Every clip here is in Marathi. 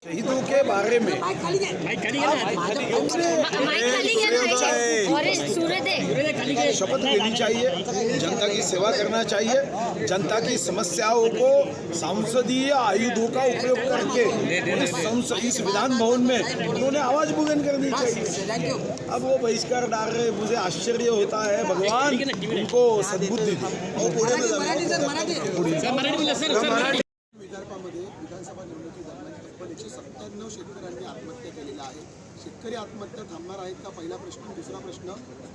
शहीदों के बारे में शपथ लेनी चाहिए, जनता की सेवा करना चाहिए, जनता की समस्याओं को सांसदीय आयुधों का उपयोग करके इस विधान भवन में उन्होंने आवाज बुलंद करनी चाहिए। अब वो बहिष्कार डाल रहे, मुझे आश्चर्य होता है, भगवान उनको सद्बुद्धी दे। विदर्भामध्ये विधानसभा निवडणुकीदरम्यान तब्बल 197 शेतकऱ्यांनी आत्महत्या केलेल्या आहे। शेतकरी आत्महत्या थांबणार आहेत का, पहिला प्रश्न। दुसरा प्रश्न,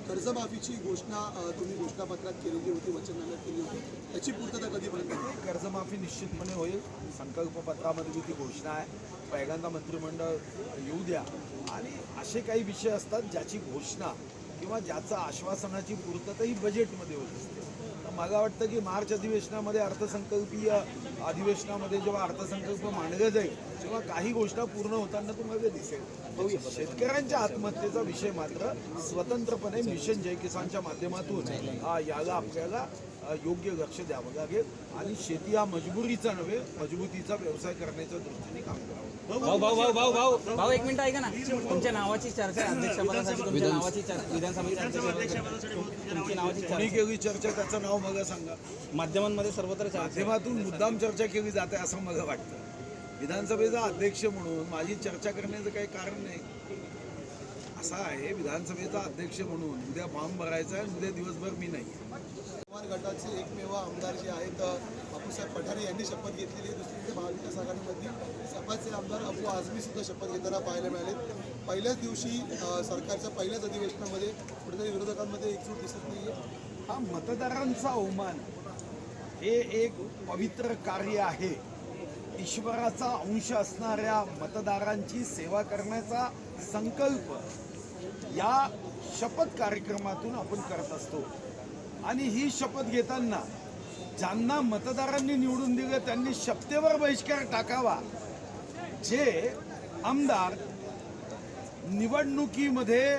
कर्जमाफीची घोषणा तुम्ही घोषणापत्रात केलेली होती, वचननाम्यात केली होती, त्याची पूर्तता कधीपर्यंत? कर्जमाफी निश्चितपणे होईल, संकल्पपत्रामध्ये ती घोषणा आहे। पहिल्यांदा मंत्रिमंडळ येऊ द्या आणि असे काही विषय असतात ज्याची घोषणा किंवा ज्याचा आश्वासनाची पूर्तता ही बजेटमध्ये होत असते। मला वाटतं की मार्च अधिवेशनामध्ये अर्थसंकल्पीय अधिवेशनामध्ये जेव्हा अर्थसंकल्प मांडला जाईल तेव्हा काही गोष्टी पूर्ण होताना तुम्हाला दिसेल। शेतकऱ्यांच्या आत्महत्येचा विषय मात्र स्वतंत्रपणे मिशन जय किसानच्या माध्यमातून याला आपल्याला योग्य लक्ष द्यावं लागेल आणि शेती हा मजबुरीचा नव्हे, मजबूतीचा व्यवसाय करण्याच्या दृष्टीने काम करावं। भाऊ एक मिनिट ऐका ना, तुमच्या नावाची चर्चा अध्यक्षपदासाठी, तुमच्या नावाची विधानसभेची तुमची नावाची कोणी केली चर्चा त्याचं नाव मला सांगा। माध्यमांमध्ये सर्वत्र माध्यमातून मुद्दाम चर्चा केली जाते असं मला वाटतं। विधानसभेचा अध्यक्ष म्हणून माझी चर्चा करण्याचं काही कारण नाही। असं आहे, विधानसभेचा अध्यक्ष म्हणून उद्या फॉर्म भरायचा आहे, उद्या दिवसभर मी नाही। पवार गटाचे एकमेव आमदार जे आहेत बापूसाहेब पठारे यांनी शपथ घेतलेली आहे। दुसरीकडे महाविकास आघाडीमधील सपाचे आमदार अबू आझमी सुद्धा शपथ घेताना पाहायला मिळाले। पहिल्याच दिवशी सरकारच्या पहिल्याच अधिवेशनामध्ये कुठेतरी विरोधकांमध्ये एकजूट दिसत नाहीये। हा मतदारांचा अवमान हे एक पवित्र कार्य आहे। ईश्वराचा अंश असणाऱ्या मतदारांची सेवा करण्याचा संकल्प या शपथ कार्यक्रमातून आपण करत असतो आणि ही शपथ घेताना ज्यांना मतदारांनी निवडून दिलं त्यांनी शपथेवर बहिष्कार टाकावा। जे आमदार निवडणुकीमध्ये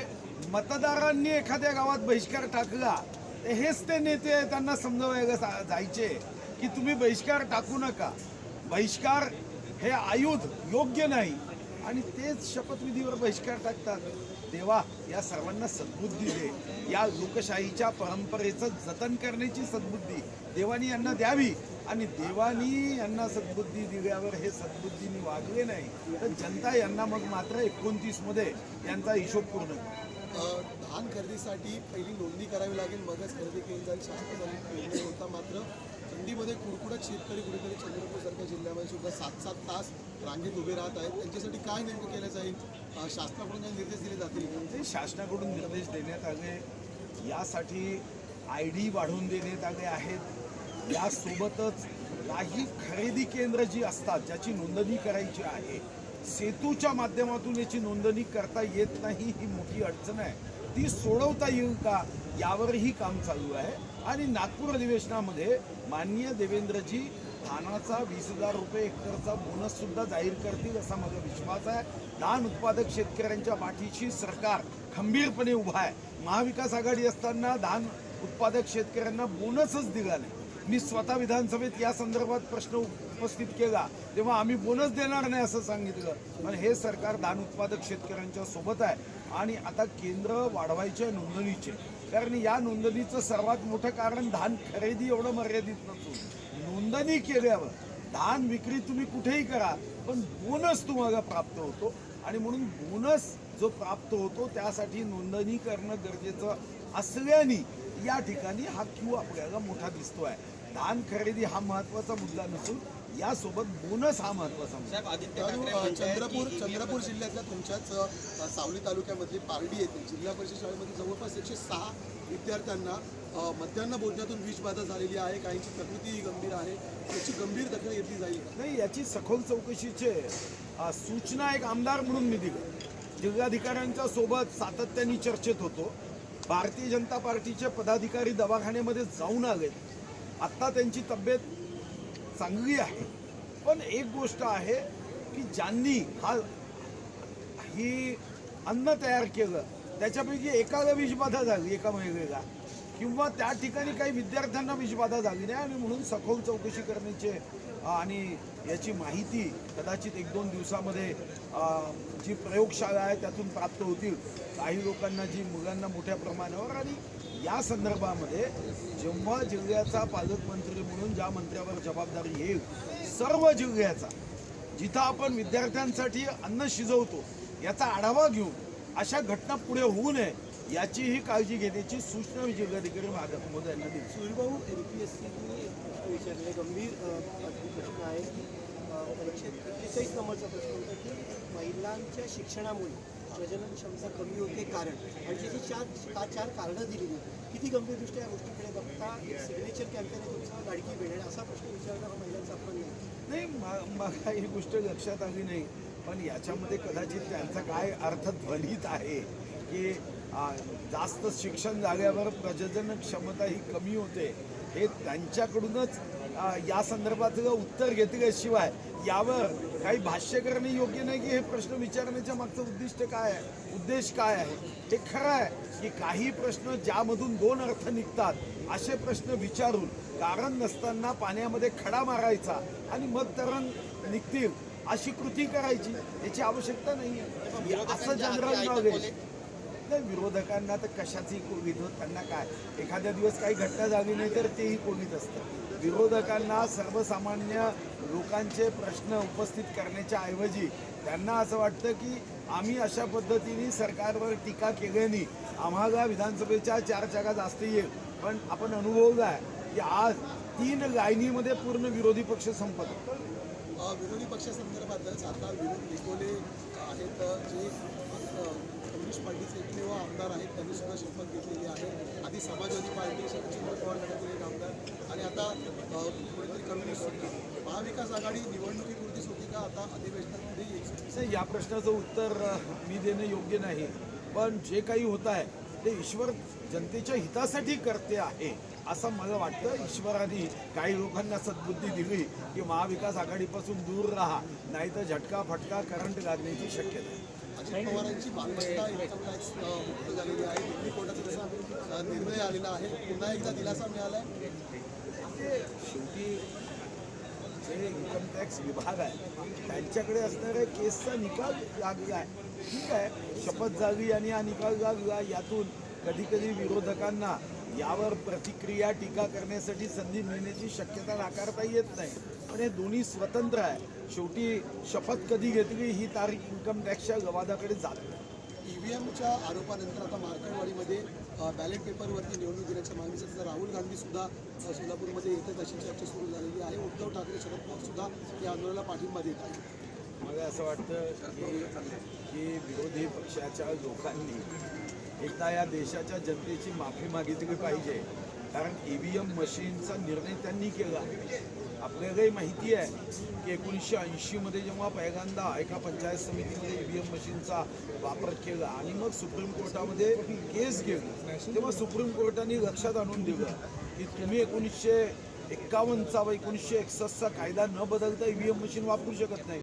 मतदारांनी एखाद्या गावात बहिष्कार टाकला तर हेच ते नेते आहेत, त्यांना समजवायला जायचे की तुम्ही बहिष्कार टाकू नका, बहिष्कार हे आयुध योग्य नाही, आणि तेच शपथविधीवर बहिष्कार टाकतात। देवा या सर्वांना सद्बुद्धी दे, या लोकशाहीच्या परंपरेचं जतन करण्याची सद्बुद्धी देवानी यांना द्यावी, आणि देवानी यांना सद्बुद्धी दिल्यावर हे सद्बुद्धीने वागले नाही तर जनता यांना मग मात्र 29 मध्ये यांचा हिशोब पूर्ण धान खरेदीसाठी पहिली नोंदणी करावी लागेल, मगच खरेदी केली जाईल, शासनाचा होता। मात्र थंडीमध्ये कुडकुडत शेतकरी कुठेतरी चंद्रपूरसारख्या जिल्ह्यामध्ये सुद्धा 7-7 तास रांगेत उभे राहत आहेत। त्यांच्यासाठी काय नेमकं केलं जाईल, शासनाकडून काही निर्देश दिले जातील? शासनाकडून निर्देश देण्यात आले, यासाठी ID वाढवून देण्यात आले आहेत। यासोबतच काही खरेदी केंद्र जी असतात ज्याची नोंदणी करायची आहे, सेतूच्या माध्यमातून याची नोंदणी करता येत नाही, ही मोठी अडचण आहे, ती सोडवता येईल का यावरही काम चालू आहे। आणि नागपूर अधिवेशनामध्ये माननीय देवेंद्रजी धानाचा 20,000 रुपये हेक्टरचा बोनस सुद्धा जाहीर करतील असा माझा विश्वास आहे। धान उत्पादक शेतकऱ्यांच्या पाठीशी सरकार खंबीरपणे उभा आहे। महाविकास आघाडी असताना धान उत्पादक शेतकऱ्यांना बोनसच दिला नाही। मी स्वतः विधानसभेत या संदर्भात प्रश्न उपस्थित केला तेव्हा आम्ही बोनस देणार नाही असं सांगितलं, पण हे सरकार धान उत्पादक शेतकऱ्यांच्या सोबत आहे। आणि आता केंद्र वाढवायचे नोंदणीचे, कारण या नोंदणीचं सर्वात मोठं कारण धान खरेदी एवढं मर्यादित नसून नोंदणी केल्यावर धान विक्री तुम्ही कुठेही करा पण बोनस तुम्हाला प्राप्त होतो, आणि म्हणून बोनस जो प्राप्त होतो त्यासाठी नोंदणी करणं गरजेचं असल्याने या ठिकाणी हा क्यू आपल्याला मोठा दिसतोय। धान खरेदी हा महत्त्वाचा मुद्दा नसून यासोबत बोनस हा महत्त्वाचा मुद्दा। चंद्रपूर जिल्ह्यातल्या तुमच्याच सावली तालुक्यामधली पारडी येथे जिल्हा परिषद शाळेमध्ये जवळपास 106 विद्यार्थ्यांना मध्यान्ह भोजनातून विषबाधा झालेली आहे, काहींची प्रकृती गंभीर आहे, त्याची गंभीर दखल घेतली जाईल का? नाही, याची सखोल चौकशीचे सूचना एक आमदार म्हणून मी दिली। जिल्हाधिकाऱ्यांच्या सोबत सातत्याने चर्चेत होतो। भारतीय जनता पार्टीचे पदाधिकारी दवाखान्यामध्ये जाऊन आले, आत्ता त्यांची तब्येत चांगली आहे, पण एक गोष्ट आहे की ज्यांनी ही अन्न तयार केलं त्याच्यापैकी एकाला विषबाधा झाली, एका महिलेला, किंवा त्या ठिकाणी काही विद्यार्थ्यांना विषबाधा झाली नाही आणि म्हणून सखोल चौकशी करण्याचे आणि याची माहिती कदाचित 1-2 दिवसामध्ये जी प्रयोगशाळा आहे त्यातून प्राप्त होतील. काही लोकांना जी मुलांना मोठ्या प्रमाणावर आणि या संदर्भामध्ये जेव्हा जिल्ह्याचा पालकमंत्री म्हणून ज्या मंत्र्यावर जबाबदारी येईल सर्व जिल्ह्याचा जिथं आपण विद्यार्थ्यांसाठी अन्न शिजवतो याचा आढावा घेऊन अशा घटना पुढे होऊ नये याचीही काळजी घेण्याची सूचना जिल्हाधिकारी महोदय यांना दिली. सूर्यभाऊ एमपीएससीने विचारले गंभीर प्रश्न आहे की परीक्षेत 43 नंबरचा प्रश्न होता की महिलांच्या शिक्षणामुळे प्रजनन क्षमता कमी होते कारण आणि त्याची चार कारणं दिली होती. किती गंभीरदृष्ट्या या गोष्टीकडे बघता सिग्नेचर कॅम्पेन आहे तुमचा लाडकी बहीण आहे असा प्रश्न विचारला हा महिलांचा अपमान नाही. मला ही गोष्ट लक्षात आली नाही पण याच्यामध्ये कदाचित त्यांचा काय अर्थ ध्वनित आहे की जास्त शिक्षण झाल्यावर प्रजनन क्षमता ही कमी होते हे त्यांच्याकडूनच या संदर्भातलं उत्तर घेतल्याशिवाय यावर काही भाष्य करणे योग्य नाही की हे प्रश्न विचारण्याच्या मागचं उद्देश काय आहे. हे खरं आहे की काही प्रश्न ज्यामधून 2 अर्थ निघतात असे प्रश्न विचारून कारण नसताना पाण्यामध्ये खडा मारायचा आणि मग तरण निघतील अशी कृती करायची याची आवश्यकता नाही आहे असं जनरल नॉलेज नाही. विरोधकांना तर कशाचंही कोविद होत त्यांना काय एखाद्या दिवस काही घटना झाली नाही तर तेही कोविद असतं. विरोधकांना सर्वसामान्य लोकांचे प्रश्न उपस्थित करण्याच्या ऐवजी त्यांना असं वाटतं की आम्ही अशा पद्धतीने सरकारवर टीका केल्याने आम्हाला विधानसभेच्या 4 जागा जास्त येईल पण आपण अनुभवलं आहे की आज 3 लाईनीमध्ये पूर्ण विरोधी पक्ष संपत. विरोधी पक्षासंदर्भातच आता विनोद निकोले आहेत जे कम्युनिस्ट पार्टीचे एकमेव आमदार आहेत त्यांनी सुद्धा शपथ घेतलेली आहे. आधी समाजवादी पार्टी शरदचंद्र पवार गटातील एक आमदार आणि आता कुठेतरी कम्युनिस्ट होती. महाविकास आघाडी निवडणुकीपुरतीच होती का आता अधिवेशनामध्ये नाही या प्रश्नाचं उत्तर मी देणं योग्य नाही पण जे काही होत आहे ते ईश्वर जनतेच्या हितासाठी करते आहे असं मला वाटतं. ईश्वराने काही लोकांना सद्बुद्धी दिली की महाविकास आघाडीपासून दूर राहा नाहीतर झटका फटका करंट लागण्याची शक्यता आहे. अजित पवारांची मालमत्ता इन्कम टॅक्स मुक्त झालेली आहे. दिल्ली कोर्टाचा तसा निर्णय आलेला आहे. पुन्हा एकदा दिलासा मिळाला आहे. शेवटी जे इन्कम टॅक्स विभाग आहे त्यांच्याकडे असणाऱ्या केसचा निकाल लागला आहे. ठीक आहे शपथ झाली आणि हा निकाल लागला यातून कधी कधी विरोधकांना यावर प्रतिक्रिया टीका करण्यासाठी संधी मिळण्याची शक्यता नाकारता येत नाही पण हे दोन्ही स्वतंत्र आहे. शेवटी शपथ कधी घेतली ही तारीख इन्कम टॅक्सच्या लवादाकडे जात नाही. ईव्हीएमच्या आरोपानंतर आता मार्कंडवाडीमध्ये बॅलेट पेपरवरती निवडणूक घेण्याच्या मागणीसाठी राहुल गांधी सुद्धा सोलापूरमध्ये येतात अशी चर्चा सुरू झालेली आहे. उद्धव ठाकरे शरद पवार सुद्धा या आंदोलनाला पाठिंबा देत आहेत. मला असं वाटतं की विरोधी पक्षाच्या लोकांनी एकदा या देशाच्या जनतेची माफी मागितली पाहिजे कारण EVM मशीनचा निर्णय त्यांनी केला. आपल्यालाही माहिती आहे की 1980मध्ये जेव्हा पहिल्यांदा एका पंचायत समितीमध्ये EVM मशीनचा वापर केला आणि मग सुप्रीम कोर्टामध्ये केस गेली तेव्हा सुप्रीम कोर्टाने लक्षात आणून दिलं की तुम्ही 1951चा व 1961चा कायदा न बदलता EVM मशीन वापरू शकत नाही.